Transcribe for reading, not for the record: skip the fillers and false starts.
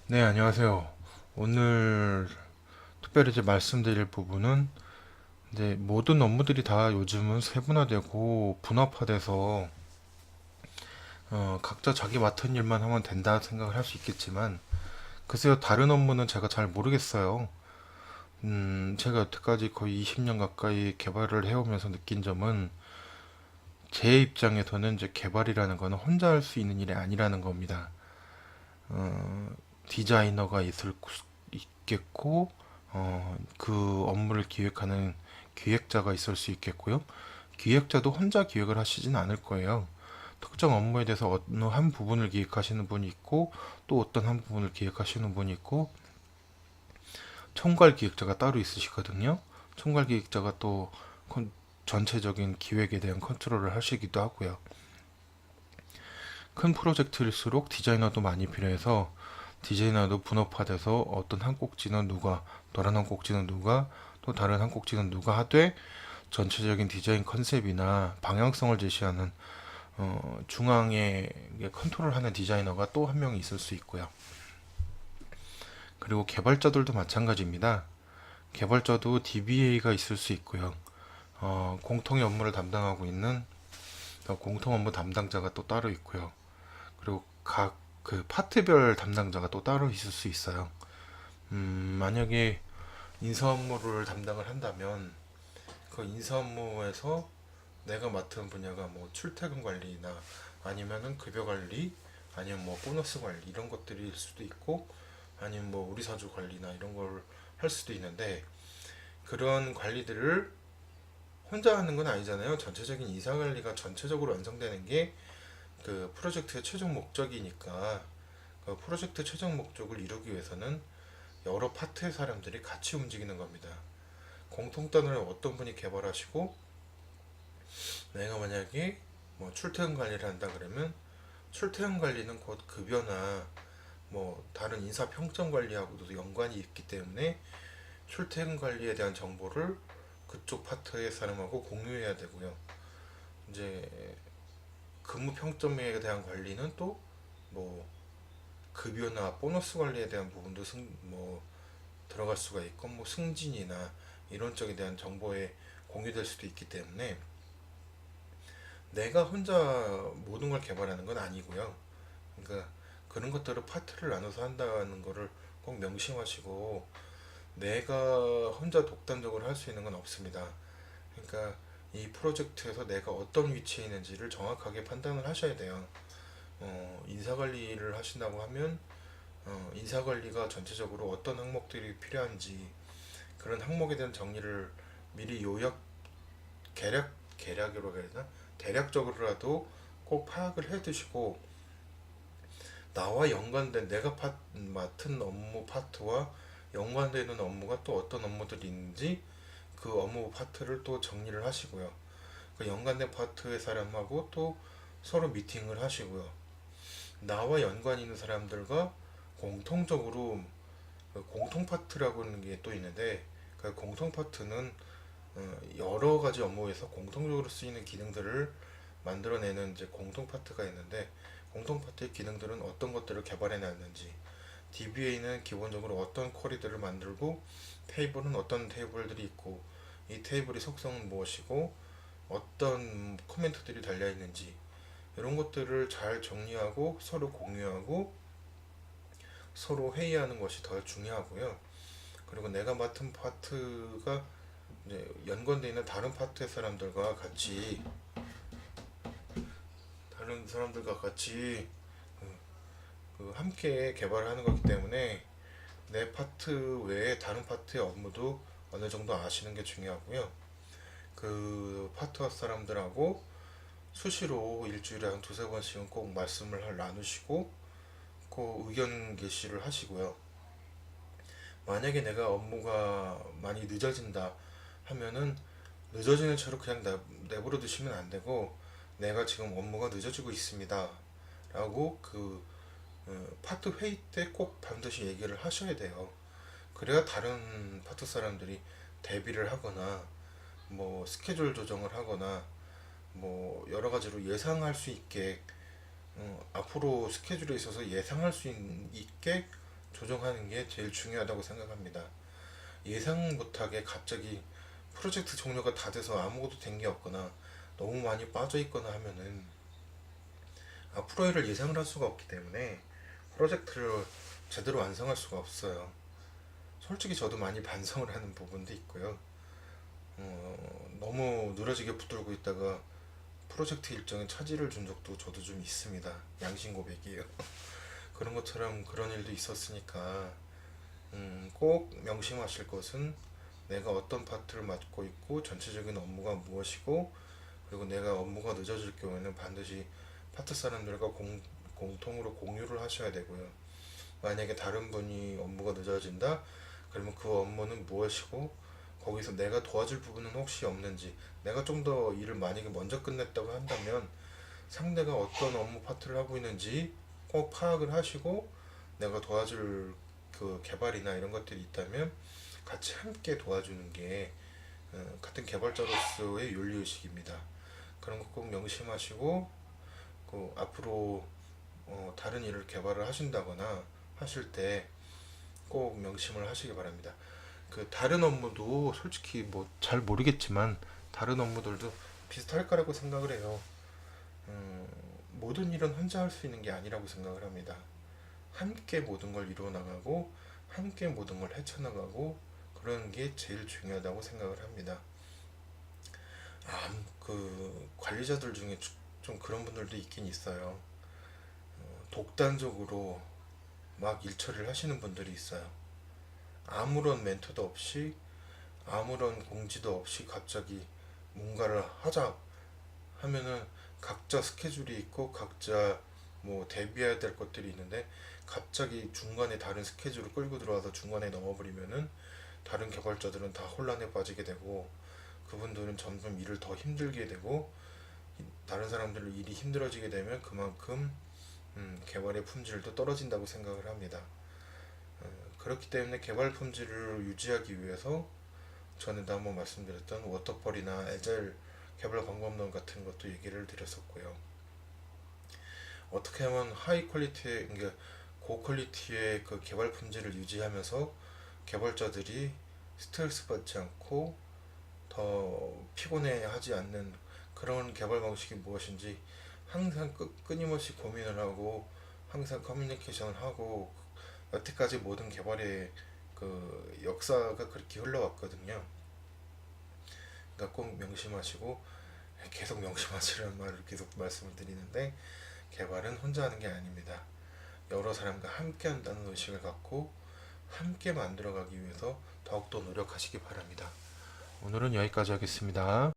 네, 안녕하세요. 오늘 특별히 이제 말씀드릴 부분은 이제 모든 업무들이 다 요즘은 세분화되고 분업화돼서 각자 자기 맡은 일만 하면 된다 생각을 할 수 있겠지만 글쎄요, 다른 업무는 제가 잘 모르겠어요. 제가 여태까지 거의 20년 가까이 개발을 해오면서 느낀 점은 제 입장에서는 이제 개발이라는 거는 혼자 할 수 있는 일이 아니라는 겁니다. 어, 디자이너가 있겠고, 그 업무를 기획하는 기획자가 있을 수 있겠고요. 기획자도 혼자 기획을 하시진 않을 거예요. 특정 업무에 대해서 어느 한 부분을 기획하시는 분이 있고, 또 어떤 한 부분을 기획하시는 분이 있고, 총괄 기획자가 따로 있으시거든요. 총괄 기획자가 또 전체적인 기획에 대한 컨트롤을 하시기도 하고요. 큰 프로젝트일수록 디자이너도 많이 필요해서 디자이너도 분업화돼서 어떤 한 꼭지는 누가, 다른 한 꼭지는 누가, 또 다른 한 꼭지는 누가 하되 전체적인 디자인 컨셉이나 방향성을 제시하는 중앙에 컨트롤하는 디자이너가 또 한 명이 있을 수 있고요. 그리고 개발자들도 마찬가지입니다. 개발자도 DBA가 있을 수 있고요. 공통의 업무를 담당하고 있는 공통 업무 담당자가 또 따로 있고요. 그리고 각 그 파트별 담당자가 또 따로 있을 수 있어요. 만약에 인사 업무를 담당을 한다면 그 인사 업무에서 내가 맡은 분야가 뭐 출퇴근 관리나 아니면은 급여 관리 아니면 뭐 보너스 관리 이런 것들일 수도 있고 아니면 뭐 우리 사주 관리나 이런 걸 할 수도 있는데 그런 관리들을 혼자 하는 건 아니잖아요. 전체적인 인사 관리가 전체적으로 완성되는 게 그 프로젝트의 최종 목적이니까 그 프로젝트 최종 목적을 이루기 위해서는 여러 파트의 사람들이 같이 움직이는 겁니다. 공통단어를 어떤 분이 개발하시고 내가 만약에 뭐 출퇴근 관리를 한다 그러면 출퇴근 관리는 곧 급여나 뭐 다른 인사 평점 관리하고도 연관이 있기 때문에 출퇴근 관리에 대한 정보를 그쪽 파트의 사람하고 공유해야 되고요. 이제 근무 평점에 대한 관리는 또 뭐 급여나 보너스 관리에 대한 부분도 뭐 들어갈 수가 있고 뭐 승진이나 이런 쪽에 대한 정보에 공유될 수도 있기 때문에 내가 혼자 모든 걸 개발하는 건 아니고요. 그러니까 그런 것들을 파트를 나눠서 한다는 거를 꼭 명심하시고 내가 혼자 독단적으로 할 수 있는 건 없습니다. 그러니까 이 프로젝트에서 내가 어떤 위치에 있는지를 정확하게 판단을 하셔야 돼요. 인사관리를 하신다고 하면 인사관리가 전체적으로 어떤 항목들이 필요한지 그런 항목에 대한 정리를 미리 계략으로 해야 되나? 대략적으로라도 꼭 파악을 해 두시고 나와 연관된 내가 맡은 업무 파트와 연관되는 업무가 또 어떤 업무들이 있는지 그 업무 파트를 또 정리를 하시고요. 그 연관된 파트의 사람하고 또 서로 미팅을 하시고요. 나와 연관 있는 사람들과 공통적으로 그 공통 파트라고 하는 게 또 있는데 그 공통 파트는 여러 가지 업무에서 공통적으로 쓰이는 기능들을 만들어내는 이제 공통 파트가 있는데 공통 파트의 기능들은 어떤 것들을 개발해 놨는지 DBA는 기본적으로 어떤 쿼리들을 만들고 테이블은 어떤 테이블들이 있고 이 테이블의 속성은 무엇이고 어떤 코멘트들이 달려 있는지 이런 것들을 잘 정리하고 서로 공유하고 서로 회의하는 것이 더 중요하고요. 그리고 내가 맡은 파트가 이제 연관되어 있는 다른 파트의 사람들과 같이 다른 사람들과 같이 그 함께 개발을 하는 거기 때문에 내 파트 외에 다른 파트의 업무도 어느 정도 아시는 게 중요하고요. 그 파트 사람들하고 수시로 일주일에 한 두세 번씩은 꼭 말씀을 나누시고 그 의견 게시를 하시고요. 만약에 내가 업무가 많이 늦어진다 하면은 늦어지는 채로 그냥 내버려 두시면 안 되고 내가 지금 업무가 늦어지고 있습니다 라고 그 파트 회의 때 꼭 반드시 얘기를 하셔야 돼요. 그래야 다른 파트 사람들이 대비를 하거나 뭐 스케줄 조정을 하거나 뭐 여러 가지로 예상할 수 있게 앞으로 스케줄에 있어서 예상할 수 있게 조정하는 게 제일 중요하다고 생각합니다. 예상 못하게 갑자기 프로젝트 종료가 다 돼서 아무것도 된 게 없거나 너무 많이 빠져 있거나 하면은 앞으로의 일을 예상을 할 수가 없기 때문에 프로젝트를 제대로 완성할 수가 없어요. 솔직히 저도 많이 반성을 하는 부분도 있고요. 너무 늘어지게 붙들고 있다가 프로젝트 일정에 차질을 준 적도 저도 좀 있습니다. 양심 고백이에요. 그런 것처럼 그런 일도 있었으니까 꼭 명심하실 것은 내가 어떤 파트를 맡고 있고 전체적인 업무가 무엇이고, 그리고 내가 업무가 늦어질 경우에는 반드시 파트 사람들과 공통으로 공유를 하셔야 되고요. 만약에 다른 분이 업무가 늦어진다? 그러면 그 업무는 무엇이고, 거기서 내가 도와줄 부분은 혹시 없는지, 내가 좀 더 일을 만약에 먼저 끝냈다고 한다면 상대가 어떤 업무 파트를 하고 있는지 꼭 파악을 하시고, 내가 도와줄 그 개발이나 이런 것들이 있다면 같이 함께 도와주는 게 같은 개발자로서의 윤리의식입니다. 그런 거 꼭 명심하시고, 그 앞으로 다른 일을 개발을 하신다거나 하실 때 꼭 명심을 하시기 바랍니다. 그 다른 업무도 솔직히 뭐 잘 모르겠지만 다른 업무들도 비슷할 거라고 생각을 해요. 모든 일은 혼자 할 수 있는 게 아니라고 생각을 합니다. 함께 모든 걸 이루어 나가고 함께 모든 걸 헤쳐나가고 그러는 게 제일 중요하다고 생각을 합니다. 그 관리자들 중에 좀 그런 분들도 있긴 있어요. 독단적으로 막 일 처리를 하시는 분들이 있어요. 아무런 멘토도 없이 아무런 공지도 없이 갑자기 뭔가를 하자 하면은 각자 스케줄이 있고 각자 뭐 대비해야 될 것들이 있는데 갑자기 중간에 다른 스케줄을 끌고 들어와서 중간에 넘어버리면은 다른 개발자들은 다 혼란에 빠지게 되고 그분들은 점점 일을 더 힘들게 되고 다른 사람들은 일이 힘들어지게 되면 그만큼 개발의 품질도 떨어진다고 생각을 합니다. 그렇기 때문에 개발 품질을 유지하기 위해서 전에도 한번 말씀드렸던 워터펄이나 에자일 개발 방법론 같은 것도 얘기를 드렸었고요. 어떻게 하면 하이 퀄리티의, 그러니까 고퀄리티의 그 개발 품질을 유지하면서 개발자들이 스트레스 받지 않고 더 피곤해 하지 않는 그런 개발 방식이 무엇인지 항상 끊임없이 고민을 하고 항상 커뮤니케이션을 하고 여태까지 모든 개발의 그 역사가 그렇게 흘러왔거든요. 그러니까 꼭 명심하시고, 계속 명심하시라는 말을 계속 말씀을 드리는데 개발은 혼자 하는 게 아닙니다. 여러 사람과 함께 한다는 의식을 갖고 함께 만들어가기 위해서 더욱더 노력하시기 바랍니다. 오늘은 여기까지 하겠습니다.